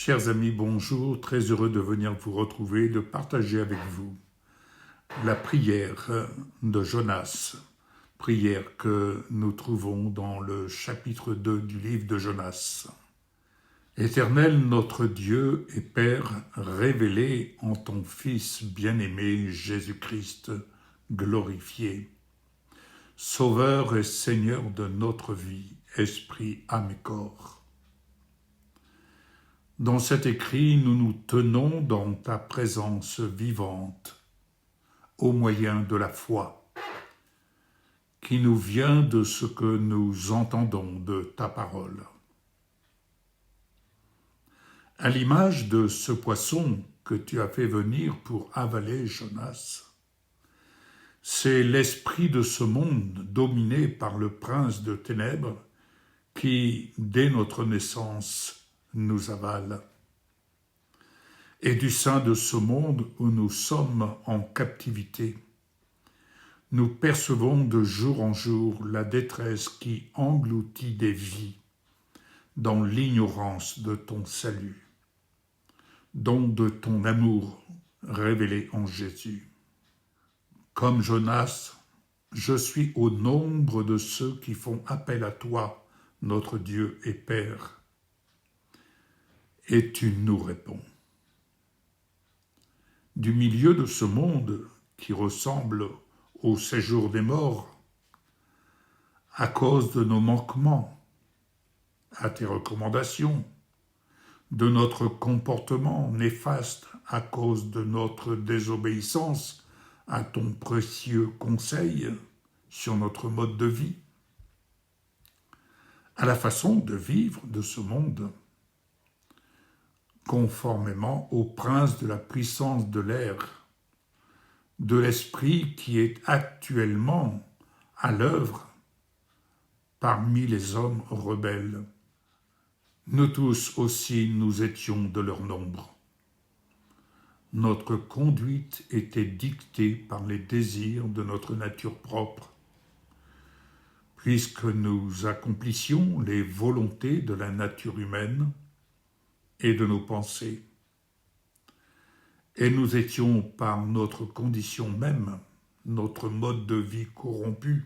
Chers amis, bonjour, très heureux de venir vous retrouver, de partager avec vous la prière de Jonas, prière que nous trouvons dans le chapitre 2 du livre de Jonas. Éternel notre Dieu et Père, révélé en ton Fils bien-aimé Jésus-Christ, glorifié, Sauveur et Seigneur de notre vie, esprit, âme et corps. Dans cet écrit, nous nous tenons dans ta présence vivante, au moyen de la foi, qui nous vient de ce que nous entendons de ta parole. À l'image de ce poisson que tu as fait venir pour avaler Jonas, c'est l'esprit de ce monde dominé par le prince de ténèbres qui, dès notre naissance, nous avale. Et du sein de ce monde où nous sommes en captivité, nous percevons de jour en jour la détresse qui engloutit des vies dans l'ignorance de ton salut, don de ton amour révélé en Jésus. Comme Jonas, je suis au nombre de ceux qui font appel à toi, notre Dieu et Père, et tu nous réponds. Du milieu de ce monde qui ressemble au séjour des morts, à cause de nos manquements à tes recommandations, de notre comportement néfaste à cause de notre désobéissance à ton précieux conseil sur notre mode de vie, à la façon de vivre de ce monde, conformément au prince de la puissance de l'air, de l'esprit qui est actuellement à l'œuvre parmi les hommes rebelles. Nous tous aussi, nous étions de leur nombre. Notre conduite était dictée par les désirs de notre nature propre, puisque nous accomplissions les volontés de la nature humaine et de nos pensées. Et nous étions par notre condition même, notre mode de vie corrompu,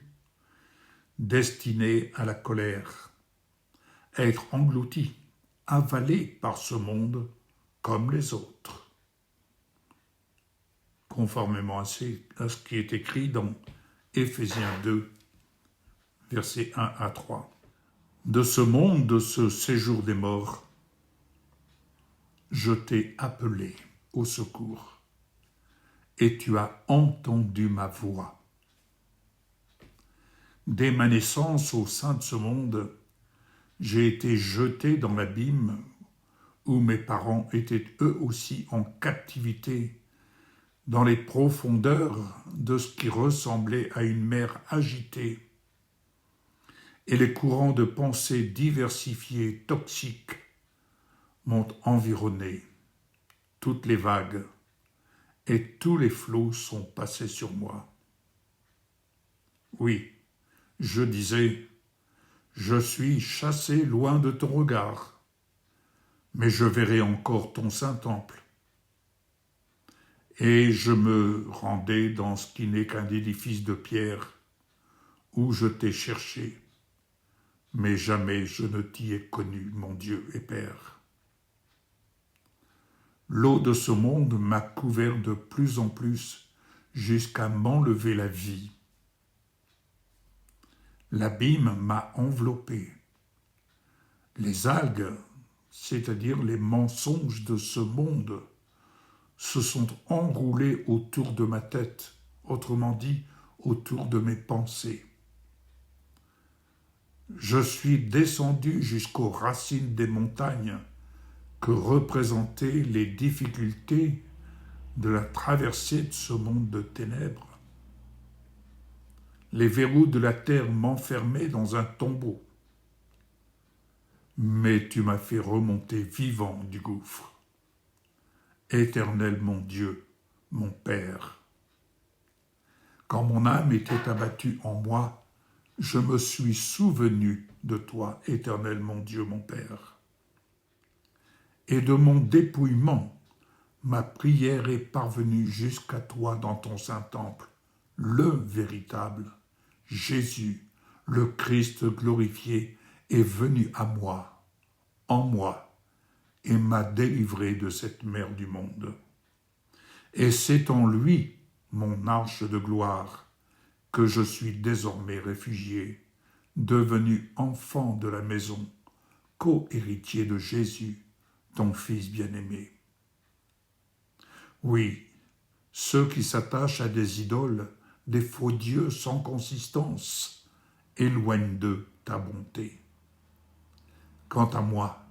destinés à la colère, à être engloutis, avalés par ce monde comme les autres, conformément à ce qui est écrit dans Éphésiens 2, versets 1 à 3. De ce monde, de ce séjour des morts, je t'ai appelé au secours, et tu as entendu ma voix. Dès ma naissance au sein de ce monde, j'ai été jeté dans l'abîme où mes parents étaient eux aussi en captivité, dans les profondeurs de ce qui ressemblait à une mer agitée, et les courants de pensée diversifiés, toxiques, m'ont environné. Toutes les vagues et tous les flots sont passés sur moi. Oui, je disais, je suis chassé loin de ton regard, mais je verrai encore ton saint temple. Et je me rendais dans ce qui n'est qu'un édifice de pierre, où je t'ai cherché, mais jamais je ne t'y ai connu, mon Dieu et Père. L'eau de ce monde m'a couvert de plus en plus jusqu'à m'enlever la vie. L'abîme m'a enveloppé. Les algues, c'est-à-dire les mensonges de ce monde, se sont enroulés autour de ma tête, autrement dit, autour de mes pensées. Je suis descendu jusqu'aux racines des montagnes que représentaient les difficultés de la traversée de ce monde de ténèbres. Les verrous de la terre m'enfermaient dans un tombeau, mais tu m'as fait remonter vivant du gouffre. Éternel mon Dieu, mon Père. Quand mon âme était abattue en moi, je me suis souvenu de toi, Éternel mon Dieu, mon Père. et de mon dépouillement, ma prière est parvenue jusqu'à toi dans ton Saint-Temple, le véritable. Jésus, le Christ glorifié, est venu à moi, en moi, et m'a délivré de cette mer du monde. Et c'est en lui, mon arche de gloire, que je suis désormais réfugié, devenu enfant de la maison, co-héritier de Jésus, ton Fils bien-aimé. Oui, ceux qui s'attachent à des idoles, des faux dieux sans consistance, éloignent d'eux ta bonté. Quant à moi,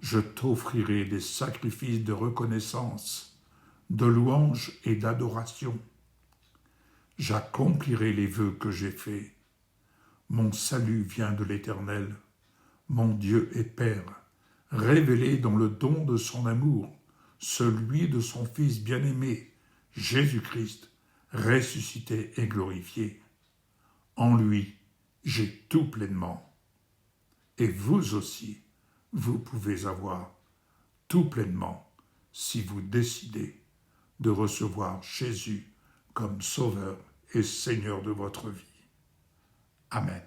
je t'offrirai des sacrifices de reconnaissance, de louange et d'adoration. J'accomplirai les vœux que j'ai faits. Mon salut vient de l'Éternel, mon Dieu et Père, révélé dans le don de son amour, celui de son Fils bien-aimé, Jésus-Christ, ressuscité et glorifié. En lui, j'ai tout pleinement. Et vous aussi, vous pouvez avoir tout pleinement si vous décidez de recevoir Jésus comme Sauveur et Seigneur de votre vie. Amen.